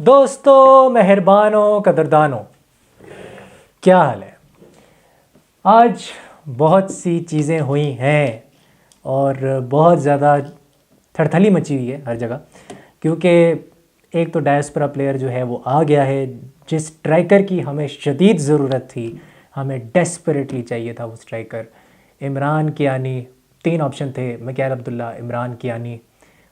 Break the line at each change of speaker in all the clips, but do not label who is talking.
दोस्तों, मेहरबानों, कदरदानों, क्या हाल है। आज बहुत सी चीज़ें हुई हैं और बहुत ज़्यादा थरथली मची हुई है हर जगह, क्योंकि एक तो डायस्पोरा प्लेयर जो है वो आ गया है, जिस स्ट्राइकर की हमें शदीद ज़रूरत थी, हमें डेस्परेटली चाहिए था वो स्ट्राइकर। इमरान कियानी, 3 ऑप्शन थे, मिकाइल अब्दुल्ला, इमरान कियानी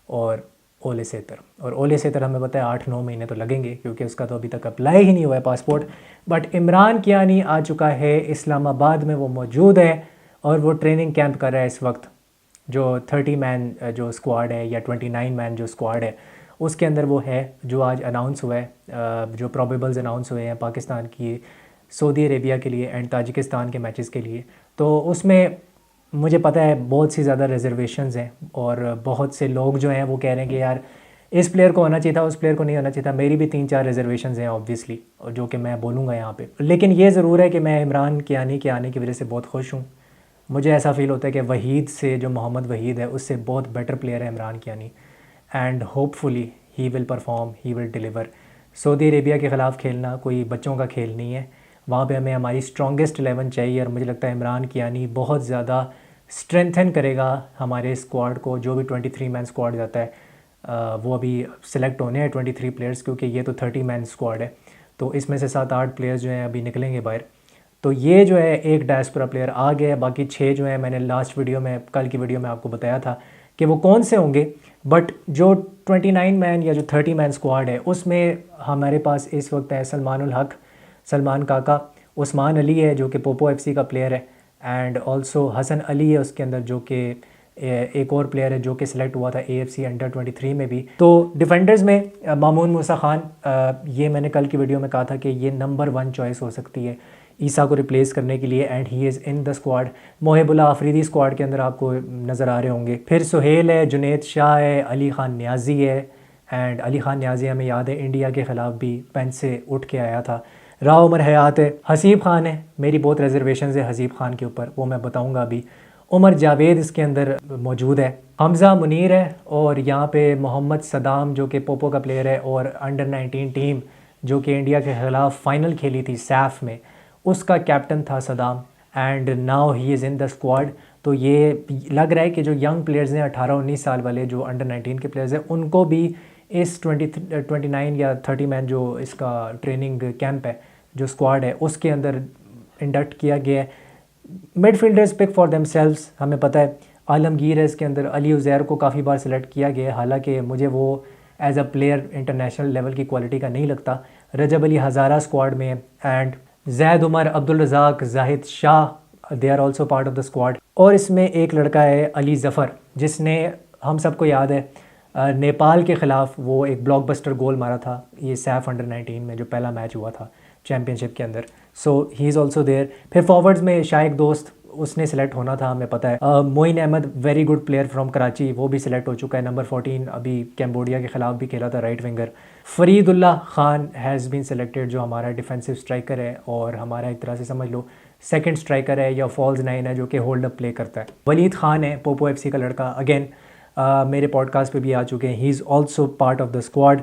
और ओले सेतर। और ओले सेतर हमें पता है 8-9 महीने तो लगेंगे, क्योंकि उसका तो अभी तक अप्लाई ही नहीं हुआ है पासपोर्ट। बट इमरान कियानी आ चुका है, इस्लामाबाद में वो मौजूद है और वो ट्रेनिंग कैंप कर रहा है इस वक्त। जो 30 मैन जो स्क्वाड है या 29 मैन जो स्क्वाड है उसके अंदर वो है, जो आज अनाउंस हुआ है, जो प्रोबेबल्स अनाउंस हुए हैं पाकिस्तान की, सऊदी अरेबिया के लिए एंड ताजिकिस्तान के मैचेस के लिए। तो उसमें मुझे पता है बहुत सी ज़्यादा रिजर्वेशंस हैं और बहुत से लोग जो हैं वो कह रहे हैं कि यार इस प्लेयर को होना चाहिए था, उस प्लेयर को नहीं होना चाहिए था। मेरी भी 3-4 रिजर्वेशंस हैं ऑब्वियसली, और जो कि मैं बोलूँगा यहाँ पे। लेकिन ये ज़रूर है कि मैं इमरान कियानी के आने की वजह से बहुत खुश हूँ। मुझे ऐसा फील होता है कि वहीद से, जो मोहम्मद वहीद है, उससे बहुत बेटर प्लेयर है Imran Kiani, and hopefully he will perform, he will deliver. Saudi Arabia के ख़िलाफ़ खेलना कोई बच्चों का खेल नहीं है, वहाँ पे हमें हमारी स्ट्रॉन्गेस्ट 11 चाहिए। और मुझे लगता है इमरान कियानी बहुत ज़्यादा स्ट्रेंथन करेगा हमारे स्क्वाड को। जो भी 23 मैन स्क्वाड जाता है, वो अभी सिलेक्ट होने हैं 23 प्लेयर्स, क्योंकि ये तो 30 मैन स्क्वाड है। तो इसमें से 7-8 प्लेयर्स जो हैं अभी निकलेंगे बाहर। तो ये जो है एक डायस्पोरा प्लेयर आ गया है, बाकी 6 जो है मैंने लास्ट वीडियो में, कल की वीडियो में आपको बताया था कि वो कौन से होंगे। बट जो 29 मैन या जो 30 मैन स्क्वाड है उसमें हमारे पास इस वक्त है सलमानुल हक, सलमान काका, उस्मान अली है जो कि पोपो एफसी का प्लेयर है, एंड ऑल्सो हसन अली है उसके अंदर, जो कि एक और प्लेयर है जो कि सिलेक्ट हुआ था AFC अंडर 23 में भी। तो डिफेंडर्स में मामून मूसा खान, ये मैंने कल की वीडियो में कहा था कि ये नंबर 1 चॉइस हो सकती है ईसा को रिप्लेस करने के लिए, and he is in the squad. Mohibullah Afridi squad के अंदर आपको नज़र आ रहे होंगे। फिर सुहेल है, जुनेद शाह है, अली खान न्याजी है, एंड अली खान न्याजी हमें याद है इंडिया के ख़िलाफ़ भी बेंच से उठ के आया था। राव उमर हयात है, हसीब खान है, मेरी बहुत रिजर्वेशन है हसीब खान के ऊपर, वो मैं बताऊँगा अभी। उमर जावेद इसके अंदर मौजूद है, हमज़ा मुनीर है, और यहाँ पे मोहम्मद सदाम जो कि पोपो का प्लेयर है, और अंडर 19 टीम जो कि इंडिया के ख़िलाफ़ फ़ाइनल खेली थी सैफ में, उसका कैप्टन था Saddam, and now he is in the squad. तो ये लग रहा है कि जो यंग प्लेयर्स हैं 18-19 साल वाले, जो अंडर 19 के प्लेयर्स हैं, उनको भी इस 29 या 30 मैन जो इसका ट्रेनिंग कैंप है, जो स्क्वाड है, उसके अंदर इंडक्ट किया गया है। मिडफील्डर्स पिक फॉर देमसेल्व्स, हमें पता है आलमगीर है इसके अंदर, अली उज़ैर को काफ़ी बार सिलेक्ट किया गया है, हालांकि मुझे वो as a player international level की क्वालिटी का नहीं लगता। रजब अली हज़ारा स्क्वाड में, and Zaid Umar, Abdul Razzaq, Zahid Shah, they are also part of the squad. और इसमें एक लड़का है अली ज़फ़र, जिसने, हम सबको याद है, नेपाल के ख़िलाफ़ वो एक ब्लॉकबस्टर गोल मारा था ये सैफ अंडर 19 में, जो पहला मैच हुआ था चैम्पियनशिप के अंदर। सो ही इज़ ऑल्सो देयर। फिर फॉरवर्ड्स में शाइक दोस्त, उसने सेलेक्ट होना था, हमें पता है। Moin Ahmed, very good player from Karachi, वो भी सिलेक्ट हो चुका है, नंबर 14, अभी कैम्बोडिया के ख़िलाफ़ भी खेला था, right winger. Faridullah Khan has been selected, जो हमारा डिफेंसिव स्ट्राइकर है और हमारा एक तरह से समझ लो सेकंड स्ट्राइकर है या फॉल्स 9 है, जो कि होल्ड अप प्ले करता है। वलीद खान है, पोपो एफसी का लड़का, अगेन मेरे पॉडकास्ट पे भी आ चुके हैं, he is also part of the squad.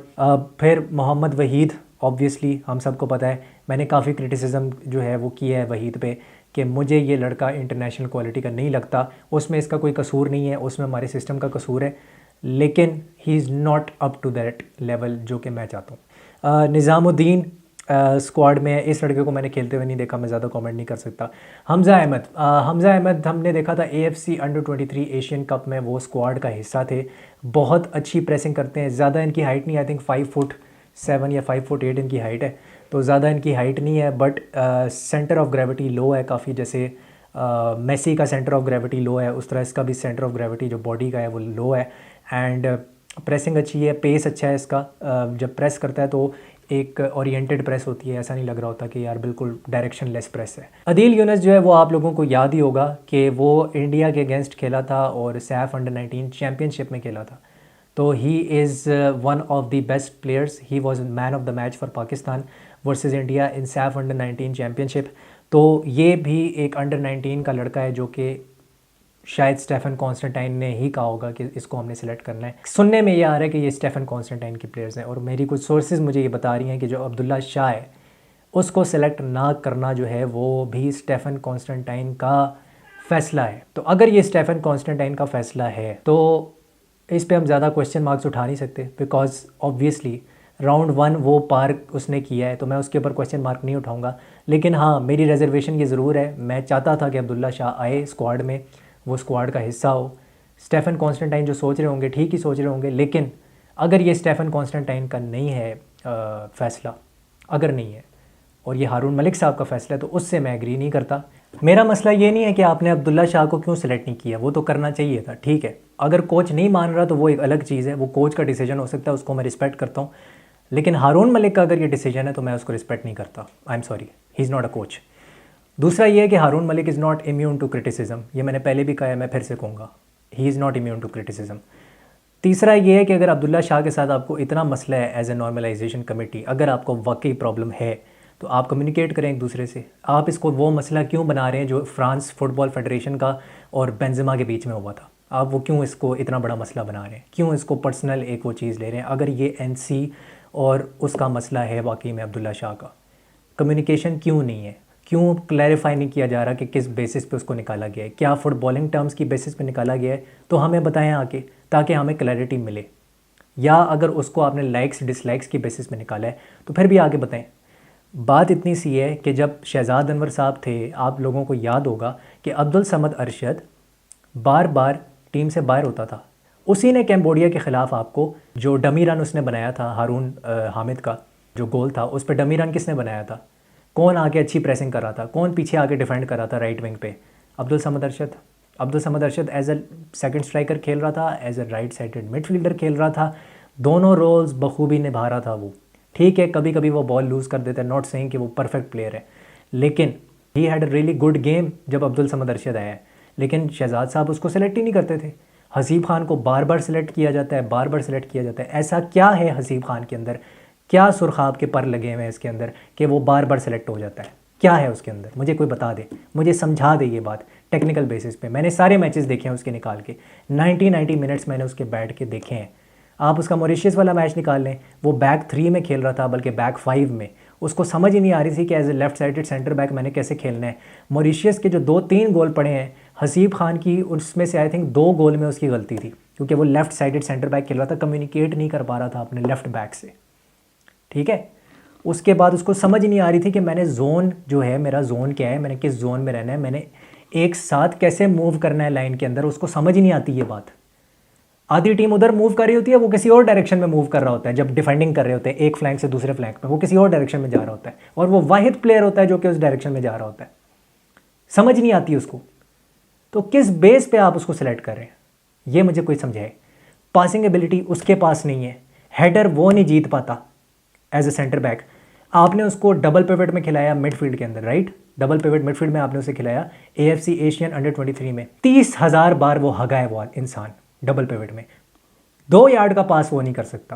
फिर मोहम्मद वहीद, ऑब्वियसली हम सबको पता है, मैंने काफ़ी क्रिटिसिज्म जो है वो किया है वहीद पे कि मुझे ये लड़का इंटरनेशनल क्वालिटी का नहीं लगता। उसमें इसका कोई कसूर नहीं है, उसमें हमारे सिस्टम का कसूर है, लेकिन he is not up to that level जो कि मैं चाहता हूँ। निज़ामुद्दीन स्क्वाड में, इस लड़के को मैंने खेलते हुए नहीं देखा, मैं ज़्यादा कमेंट नहीं कर सकता। हमज़ा अहमद, हमज़ा अहमद हमने देखा था AFC अंडर 23 एशियन कप में, वो स्क्वाड का हिस्सा थे, बहुत अच्छी प्रेसिंग करते हैं। ज़्यादा इनकी हाइट नहीं, आई थिंक 5 फुट 7 या 5 फुट 8 इनकी हाइट है, तो ज़्यादा इनकी हाइट नहीं है, बट सेंटर ऑफ ग्रेविटी लो है काफ़ी, जैसे मेसी का सेंटर ऑफ ग्रेविटी लो है, उस तरह इसका भी सेंटर ऑफ ग्रेविटी जो बॉडी का है वो लो है, एंड प्रेसिंग अच्छी है, पेस अच्छा है इसका। जब प्रेस करता है तो एक ओरिएंटेड प्रेस होती है, ऐसा नहीं लग रहा होता कि यार बिल्कुल डायरेक्शन लेस प्रेस है। अदील यूनुस जो है वो आप लोगों को याद ही होगा कि वो इंडिया के अगेंस्ट खेला था और सैफ अंडर 19 चैम्पियनशिप में खेला था, तो he is one of the best players, he was man of the match for Pakistan versus India in Saif under 19 championship. तो ये भी एक अंडर 19 का लड़का है जो कि शायद स्टेफन कॉन्स्टेंटाइन ने ही कहा होगा कि इसको हमने सेलेक्ट करना है। सुनने में ये आ रहा है कि ये स्टेफन कॉन्स्टेंटाइन के प्लेयर्स हैं, और मेरी कुछ सोर्सेज मुझे ये बता रही हैं कि जो अब्दुल्ला शाह है उसको सेलेक्ट ना करना जो है वो भी स्टेफन कॉन्स्टेंटाइन का फ़ैसला है। तो अगर ये स्टेफन कॉन्स्टेंटाइन का फ़ैसला है तो इस पे हम ज़्यादा क्वेश्चन मार्क्स उठा नहीं सकते, बिकॉज ऑब्वियसली राउंड 1 वो पार उसने किया है, तो मैं उसके ऊपर क्वेश्चन मार्क नहीं उठाऊंगा। लेकिन हाँ, मेरी रिजर्वेशन ये ज़रूर है, मैं चाहता था कि अब्दुल्ला शाह आए स्क्वाड में, वो स्क्वाड का हिस्सा हो। स्टेफन कॉन्स्टेंटाइन जो सोच रहे होंगे ठीक ही सोच रहे होंगे, लेकिन अगर ये स्टेफन कॉन्स्टेंटाइन का नहीं है फ़ैसला, अगर नहीं है और ये हारून मलिक साहब का फ़ैसला है, तो उससे मैं एग्री नहीं करता। मेरा मसला ये नहीं है कि आपने अब्दुल्ला शाह को क्यों सिलेक्ट नहीं किया, वो तो करना चाहिए था, ठीक है। अगर कोच नहीं मान रहा तो वो एक अलग चीज़ है, वो कोच का डिसीजन हो सकता है, उसको मैं रिस्पेक्ट करता हूँ। लेकिन हारून मलिक का अगर ये डिसीजन है तो मैं उसको रिस्पेक्ट नहीं करता। I am sorry, he is not a coach. दूसरा ये है कि Haroon Malik is not immune to criticism, ये मैंने पहले भी कहा है, मैं फिर से कहूँगा, he is not immune to criticism. तीसरा ये है कि अगर अब्दुल्ला शाह के साथ आपको इतना मसला है एज ए नॉर्मलाइजेशन कमेटी, अगर आपको वाकई प्रॉब्लम है तो आप कम्युनिकेट करें एक दूसरे से। आप इसको वो मसला क्यों बना रहे हैं जो फ्रांस फुटबॉल फेडरेशन का और बेंजेमा के बीच में हुआ था, आप वो क्यों इसको इतना बड़ा मसला बना रहे हैं, क्यों इसको पर्सनल एक वो चीज़ ले रहे हैं? अगर ये एनसी और उसका मसला है वाकई में अब्दुल्ला शाह का, कम्युनिकेशन क्यों नहीं है? क्यों क्लैरिफाई नहीं किया जा रहा कि किस बेसिस पे उसको निकाला गया है? क्या फुटबॉलिंग टर्म्स की बेसिस पे निकाला गया है? तो हमें बताएं आके, ताकि हमें क्लैरिटी मिले। या अगर उसको आपने लाइक्स डिसलाइक्स की बेसिस पे निकाला है तो फिर भी आगे बताएं। बात इतनी सी है कि जब शहजाद अनवर साहब थे, आप लोगों को याद होगा कि अब्दुल समद अरशद बार बार टीम से बाहर होता था। उसी ने कैम्बोडिया के ख़िलाफ़ आपको जो डमी रन उसने बनाया था, हारून हामिद का जो गोल था, उस पर डमी रन किसने बनाया था? कौन आगे अच्छी प्रेसिंग कर रहा था? कौन पीछे आगे डिफेंड कर रहा था राइट विंग पे? Abdul Samad Arshad. Abdul Samad Arshad as a second striker खेल रहा था, as a right sided midfielder खेल रहा था, दोनों रोल्स बखूबी निभा रहा था वो। ठीक है, कभी कभी वो बॉल लूज़ कर देता है, नॉट सेइंग कि वो परफेक्ट प्लेयर है, लेकिन he had a really good game जब अब्दुल समद अरशद आया है। लेकिन शहजाद साहब उसको सेलेक्ट ही नहीं करते थे। हसीब खान को बार बार सेलेक्ट किया जाता है, बार बार सेलेक्ट किया जाता है। ऐसा क्या है हसीब खान के अंदर, क्या सुरखाब के पर लगे हुए हैं इसके अंदर कि वो बार बार सेलेक्ट हो जाता है? क्या है उसके अंदर? मुझे कोई बता दे, मुझे समझा दे ये बात टेक्निकल बेसिस पे। मैंने सारे मैचेस देखे हैं उसके निकाल के, 90 मिनट्स मैंने उसके बैठ के देखे हैं। आप उसका मॉरिशियस वाला मैच निकाल लें, वो बैक 3 में खेल रहा था, बल्कि बैक 5 में। उसको समझ ही नहीं आ रही थी कि as a left sided centre back मैंने कैसे खेलना है। मॉरिशियस के जो 2-3 गोल पड़े हैं हसीब खान की, उसमें से आई थिंक 2 गोल में उसकी गलती थी, क्योंकि वो लेफ्ट साइडेड सेंटर बैक खेल रहा था, कम्युनिकेट नहीं कर पा रहा था अपने लेफ्ट बैक से। ठीक है, उसके बाद उसको समझ ही नहीं आ रही थी कि मैंने जोन जो है, मेरा जोन क्या है, मैंने किस जोन में रहना है, मैंने एक साथ कैसे मूव करना है लाइन के अंदर, उसको समझ ही नहीं आती ये बात। आधी टीम उधर मूव कर रही होती है, वो किसी और डायरेक्शन में मूव कर रहा होता है। जब डिफेंडिंग कर रहे होते हैं एक फ्लैंक से दूसरे फ्लैंक में, वो किसी और डायरेक्शन में जा रहा होता है, और वो वाहिद प्लेयर होता है जो कि उस डायरेक्शन में जा रहा होता है। समझ नहीं आती उसको, तो किस बेस पे आप उसको सिलेक्ट कर रहे हैं ये मुझे कोई समझाए। पासिंग एबिलिटी उसके पास नहीं है, हेडर वो नहीं जीत पाता एज ए सेंटर बैक। आपने उसको डबल पिवट में खिलाया मिडफील्ड के अंदर, राइट, डबल पिवट मिडफील्ड में आपने उसे खिलाया AFC एशियन अंडर 23 में। 30,000 बार वो हगा है वो इंसान डबल पिवट में। 2 यार्ड का पास वो नहीं कर सकता।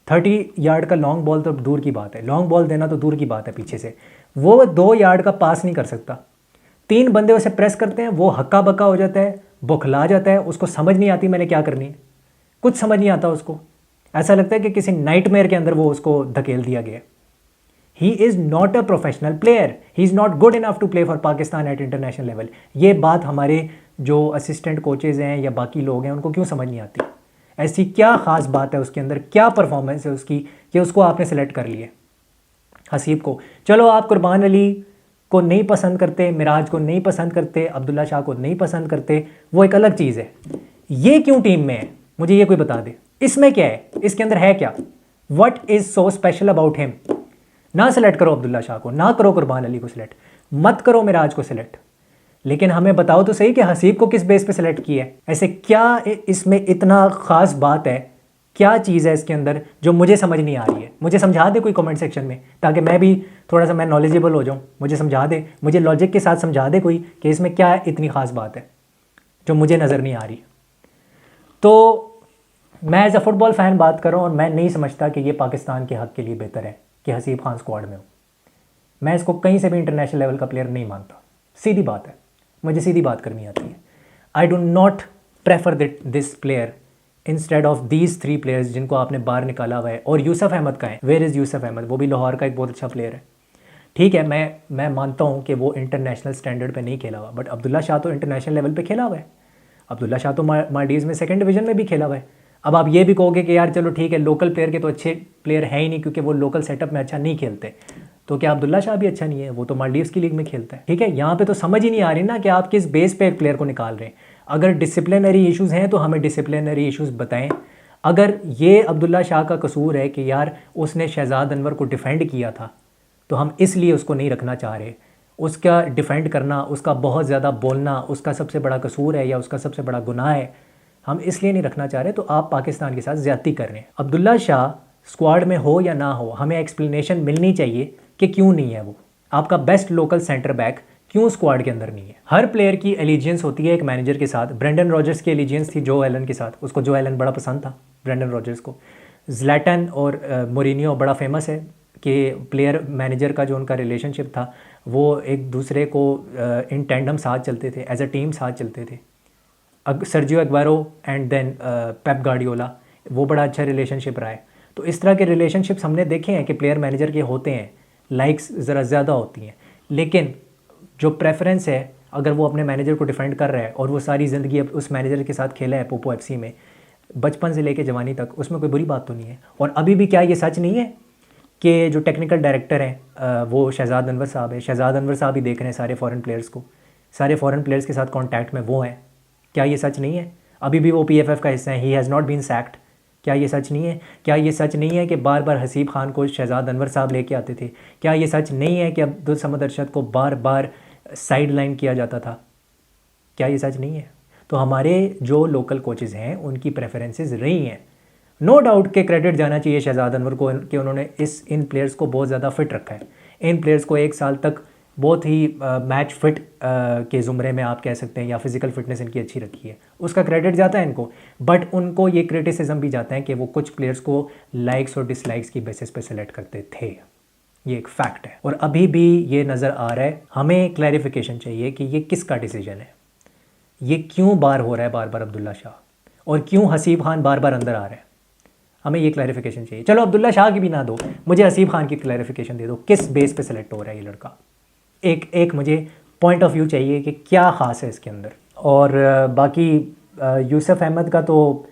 30 यार्ड का लॉन्ग बॉल तो दूर की बात है, लॉन्ग बॉल देना तो दूर की बात है पीछे से, वो 2 यार्ड का पास नहीं कर सकता। 3 बंदे उसे प्रेस करते हैं, वो हक्का बक्का हो जाता है, बुखला जाता है, उसको समझ नहीं आती मैंने क्या करनी है, कुछ समझ नहीं आता उसको। ऐसा लगता है कि किसी नाइटमेयर के अंदर वो उसको धकेल दिया गया। He is not a professional player, he is not good enough to play for Pakistan at international level. ये बात हमारे जो असिस्टेंट कोचेज़ हैं या बाकी लोग हैं उनको क्यों समझ नहीं आती? ऐसी क्या ख़ास बात है उसके अंदर, क्या परफॉर्मेंस है उसकी कि उसको आपने सेलेक्ट कर लिया? हसीब को चलो आप कुर्बान अली को नहीं पसंद करते, मिराज को नहीं पसंद करते, अब्दुल्ला शाह को नहीं पसंद करते, वो एक अलग चीज़ है। ये क्यों टीम में है मुझे ये कोई बता दे, इसमें क्या है, इसके अंदर है क्या? What is so special about him? ना सेलेक्ट करो अब्दुल्ला शाह को, ना करो कुर्बान अली को सिलेक्ट, मत करो मिराज को सिलेक्ट, लेकिन हमें बताओ तो सही कि हसीब को किस बेस पे सिलेक्ट किया है। ऐसे क्या इसमें इतना ख़ास बात है, क्या चीज़ है इसके अंदर जो मुझे समझ नहीं आ रही है? मुझे समझा दे कोई कमेंट सेक्शन में, ताकि मैं भी थोड़ा सा मैं नॉलेजेबल हो जाऊँ। मुझे समझा दे, मुझे लॉजिक के साथ समझा दे कोई कि इसमें क्या इतनी ख़ास बात है जो मुझे नज़र नहीं आ रही। तो मैं एज अ फुटबॉल फ़ैन बात कर रहा हूँ, और मैं नहीं समझता कि ये पाकिस्तान के हक़ के लिए बेहतर है कि हसीब खान स्क्वाड में हो। मैं इसको कहीं से भी इंटरनेशनल लेवल का प्लेयर नहीं मानता, सीधी बात है, मुझे सीधी बात करनी आती है। I do not prefer this player instead of these 3 players जिनको आपने बाहर निकाला हुआ है। और यूसुफ अहमद का है, वेयर इज़ यूसुफ अहमद? वो भी लाहौर का एक बहुत अच्छा प्लेयर है। ठीक है, मैं मानता हूँ कि वो इंटरनेशनल स्टैंडर्ड पे नहीं खेला हुआ, बट अब्दुल्ला शाह तो इंटरनेशनल लेवल पे खेला हुआ है। अब्दुल्ला शाह तो मालदीव्स में 2nd डिवीज़न में भी खेला हुआ है। अब आप ये भी कहोगे कि यार चलो ठीक है, लोकल प्लेयर के तो अच्छे प्लेयर है ही नहीं क्योंकि वो लोकल सेटअप में अच्छा नहीं खेलते, तो क्या अब्दुल्ला शाह भी अच्छा नहीं है? वो तो मालदीव्स की लीग में खेलता है। ठीक है, यहाँ पे तो समझ ही नहीं आ रही ना कि आप किस बेस पे एक प्लेयर को निकाल रहे हैं। अगर डिसिप्लिनरी इश्यूज़ हैं तो हमें डिसिप्लिनरी इश्यूज़ बताएं। अगर ये अब्दुल्ला शाह का कसूर है कि यार उसने शहजाद अनवर को डिफेंड किया था तो हम इसलिए उसको नहीं रखना चाह रहे, उसका डिफेंड करना, उसका बहुत ज़्यादा बोलना उसका सबसे बड़ा कसूर है या उसका सबसे बड़ा गुनाह है, हम इसलिए नहीं रखना चाह रहे, तो आप पाकिस्तान के साथ ज़्यादती कर रहे हैं। अब्दुल्ला शाह स्क्वाड में हो या ना हो, हमें एक्सप्लेनेशन मिलनी चाहिए कि क्यों नहीं है वो। आपका बेस्ट लोकल सेंटर बैक क्यों स्क्वाड के अंदर नहीं है? हर प्लेयर की एलिजियंस होती है एक मैनेजर के साथ। ब्रेंडन रॉजर्स की एलिजियंस थी जो एलन के साथ, उसको जो एलन बड़ा पसंद था ब्रेंडन रॉजर्स को। ज़्लैटन और मोरिनियो बड़ा फेमस है कि प्लेयर मैनेजर का जो उनका रिलेशनशिप था वो एक दूसरे को इन टैंडम साथ चलते थे, एज अ टीम साथ चलते थे। Sergio Aguero and then Pep Guardiola, वो बड़ा अच्छा रिलेशनशिप रहा है। तो इस तरह के रिलेशनशिप्स हमने देखे हैं कि प्लेयर मैनेजर के होते हैं, लाइक्स ज़रा ज़्यादा होती हैं, लेकिन जो प्रेफरेंस है अगर वो अपने मैनेजर को डिफेंड कर रहा है और वो सारी ज़िंदगी अब उस मैनेजर के साथ खेला है पोपो एफसी में, बचपन से लेके जवानी तक, उसमें कोई बुरी बात तो नहीं है। और अभी भी क्या ये सच नहीं है कि जो टेक्निकल डायरेक्टर हैं वो शहजाद अनवर साहब है? शहजाद अनवर साहब ही देख रहे हैं सारे फॉरेन प्लेयर्स को, सारे फॉरेन प्लेयर्स के साथ कॉन्टैक्ट में वो हैं। क्या ये सच नहीं है? अभी भी वो PFF का हिस्सा है, he has not been sacked. क्या ये सच नहीं है? क्या ये सच नहीं है कि बार बार हसीब खान को शहजाद अनवर साहब लेके आते थे? क्या ये सच नहीं है कि अब्दुल समद अरशद को बार बार साइड लाइन किया जाता था? क्या ये सच नहीं है? तो हमारे जो लोकल कोचेज़ हैं उनकी प्रेफरेंसेस रही हैं। नो डाउट के क्रेडिट जाना चाहिए शहजाद अनवर को कि उन्होंने इन प्लेयर्स को बहुत ज़्यादा फिट रखा है। इन प्लेयर्स को 1 साल तक बहुत ही मैच फिट के ज़ुमरे में आप कह सकते हैं, या फिज़िकल फिटनेस इनकी अच्छी रखी है, उसका क्रेडिट जाता है इनको। बट उनको ये क्रिटिसिज्म भी जाता है कि वो कुछ प्लेयर्स को लाइक्स और डिसलाइक्स की बेसिस पे सेलेक्ट करते थे। ये एक फैक्ट है और अभी भी ये नज़र आ रहा है। हमें क्लैरिफिकेशन चाहिए कि ये किसका डिसीजन है, ये क्यों बार हो रहा है बार बार अब्दुल्ला शाह, और क्यों हसीब खान बार बार अंदर आ रहा है। हमें ये क्लैरिफिकेशन चाहिए। चलो अब्दुल्ला शाह की भी ना दो, मुझे हसीब खान की क्लैरिफिकेशन दे दो, किस बेस पे सेलेक्ट हो रहा है ये लड़का। एक मुझे पॉइंट ऑफ व्यू चाहिए कि क्या ख़ास है इसके अंदर। और बाकी यूसुफ अहमद का तो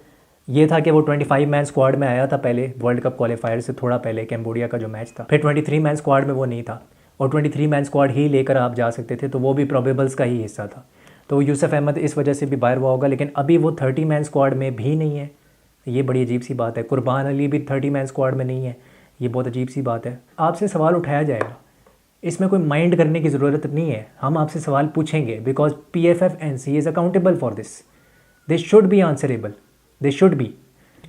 ये था कि वो 25 मैन स्क्वाड में आया था पहले, वर्ल्ड कप क्वालिफायर से थोड़ा पहले कैम्बोडिया का जो मैच था, फिर 23 मैन स्क्वाड में वो नहीं था, और 23 मैन स्क्वाड ही लेकर आप जा सकते थे, तो वो भी प्रोबेबल्स का ही हिस्सा था। तो यूसुफ अहमद इस वजह से भी बाहर हुआ होगा, लेकिन अभी वो 30 मैन स्क्वाड में भी नहीं है। ये बड़ी अजीब सी बात है। कुर्बान अली भी 30 मैन स्क्वाड में नहीं है, ये बहुत अजीब सी बात है। आपसे सवाल उठाया जाएगा, इसमें कोई माइंड करने की ज़रूरत नहीं है। हम आपसे सवाल पूछेंगे because PFF-NC is accountable for this, they should be answerable, they should be.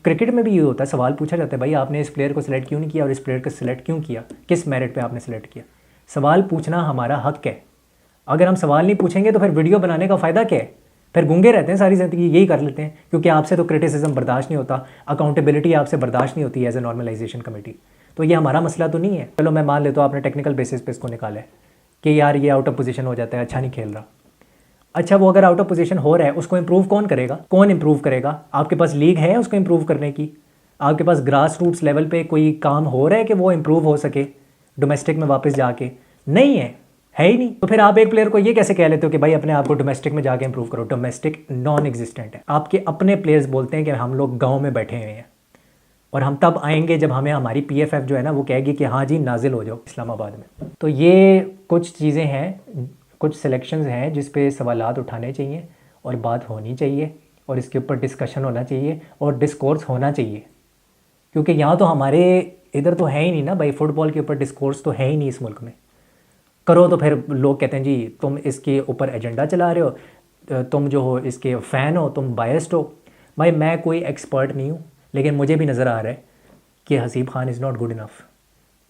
Cricket में भी ये होता है, सवाल पूछा जाता है, भाई आपने इस प्लेयर को सिलेक्ट क्यों नहीं किया और इस प्लेयर को सिलेक्ट क्यों किया, किस मेरिट पे आपने सेलेक्ट किया। सवाल पूछना हमारा हक है। अगर हम सवाल नहीं पूछेंगे तो फिर वीडियो बनाने का फ़ायदा क्या है? फिर गूंगे रहते हैं सारी ज़िंदगी, यही कर लेते हैं, क्योंकि आपसे तो क्रिटिसिज्म बर्दाश्त नहीं होता, अकाउंटेबिलिटी आपसे बर्दाश्त नहीं होती एज ए नॉर्मलाइजेशन कमेटी। तो ये हमारा मसला तो नहीं है। चलो मैं मान लेता हूँ आपने टेक्निकल बेसिस पे इसको निकाला है कि यार ये आउट ऑफ पोजीशन हो जाता है, अच्छा नहीं खेल रहा। अच्छा, वो अगर आउट ऑफ पोजीशन हो रहा है उसको इंप्रूव कौन करेगा? कौन इंप्रूव करेगा? आपके पास लीग है उसको इंप्रूव करने की? आपके पास ग्रास रूट्स लेवल पे कोई काम हो रहा है कि वो इंप्रूव हो सके डोमेस्टिक में वापस जाके? नहीं है ही नहीं। तो फिर आप एक प्लेयर को ये कैसे कह लेते हो कि भाई अपने आप को डोमेस्टिक में जाके इंप्रूव करो? डोमेस्टिक नॉन एग्जिस्टेंट है। आपके अपने प्लेयर्स बोलते हैं कि हम लोग गाँव में बैठे हुए हैं और हम तब आएंगे जब हमें हमारी PFF जो है ना वो कहेगी कि हाँ जी नाजिल हो जाओ इस्लामाबाद में। तो ये कुछ चीज़ें हैं, कुछ सिलेक्शंस हैं जिस पे सवालात उठाने चाहिए और बात होनी चाहिए और इसके ऊपर डिस्कशन होना चाहिए और डिस्कोर्स होना चाहिए, क्योंकि यहाँ तो हमारे इधर तो है ही नहीं ना भाई, फुटबॉल के ऊपर डिस्कोर्स तो है ही नहीं इस मुल्क में। करो तो फिर लोग कहते हैं जी तुम इसके ऊपर एजेंडा चला रहे हो, तुम जो हो इसके फ़ैन हो, तुम बायस्ड हो। भाई मैं कोई एक्सपर्ट नहीं हूँ, लेकिन मुझे भी नज़र आ रहा है कि Haseeb Khan is not good enough.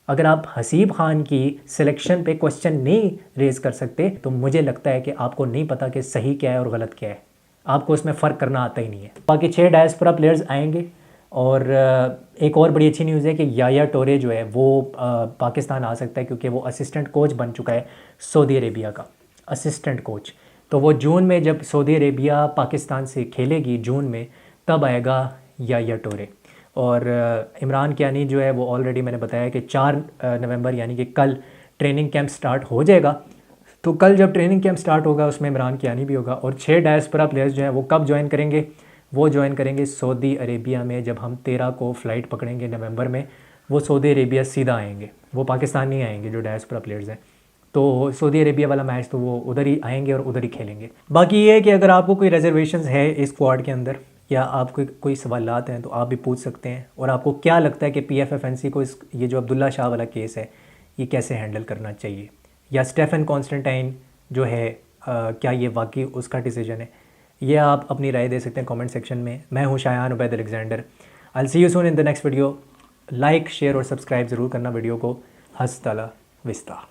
अगर आप हसीब खान की सिलेक्शन पे क्वेश्चन नहीं रेज़ कर सकते तो मुझे लगता है कि आपको नहीं पता कि सही क्या है और गलत क्या है, आपको इसमें फ़र्क करना आता ही नहीं है। बाकी 6 डायस्पोरा प्लेयर्स आएंगे। और एक और बड़ी अच्छी न्यूज़ है कि याया टोरे जो है वो पाकिस्तान आ सकता है, क्योंकि वो असिस्टेंट कोच बन चुका है सऊदी अरेबिया का, असिस्टेंट कोच। तो वो जून में जब सऊदी अरेबिया पाकिस्तान से खेलेगी जून में, तब आएगा याया टोरे। और इमरान कियानी जो है वो ऑलरेडी मैंने बताया कि 4 नवंबर यानी कि कल ट्रेनिंग कैंप स्टार्ट हो जाएगा। तो कल जब ट्रेनिंग कैंप स्टार्ट होगा उसमें इमरान कियानी भी होगा। और 6 डायस्पोरा प्लेयर्स जो हैं वो कब ज्वाइन करेंगे? वो ज्वाइन करेंगे सऊदी अरेबिया में। जब हम 13 को फ़्लाइट पकड़ेंगे नवंबर में, वो सऊदी अरेबिया सीधा आएंगे, वो पाकिस्तान नहीं आएंगे जो डायस्पोरा प्लेयर्स हैं। तो सऊदी अरेबिया वाला मैच तो वो उधर ही आएंगे और उधर ही खेलेंगे। बाकी ये है कि अगर आपको कोई रिजर्वेशंस है इस स्क्वाड के अंदर या आपको कोई सवालात हैं तो आप भी पूछ सकते हैं। और आपको क्या लगता है कि PFFNC को ये जो अब्दुल्ला शाह वाला केस है ये कैसे हैंडल करना चाहिए, या स्टेफन कॉन्स्टेंटाइन जो है क्या ये वाकई उसका डिसीजन है? ये आप अपनी राय दे सकते हैं कमेंट सेक्शन में। मैं हूँ Shayan Ubaid Alexander. I see you soon in the next video. Like share और सब्सक्राइब ज़रूर करना वीडियो को। Hasta la vista.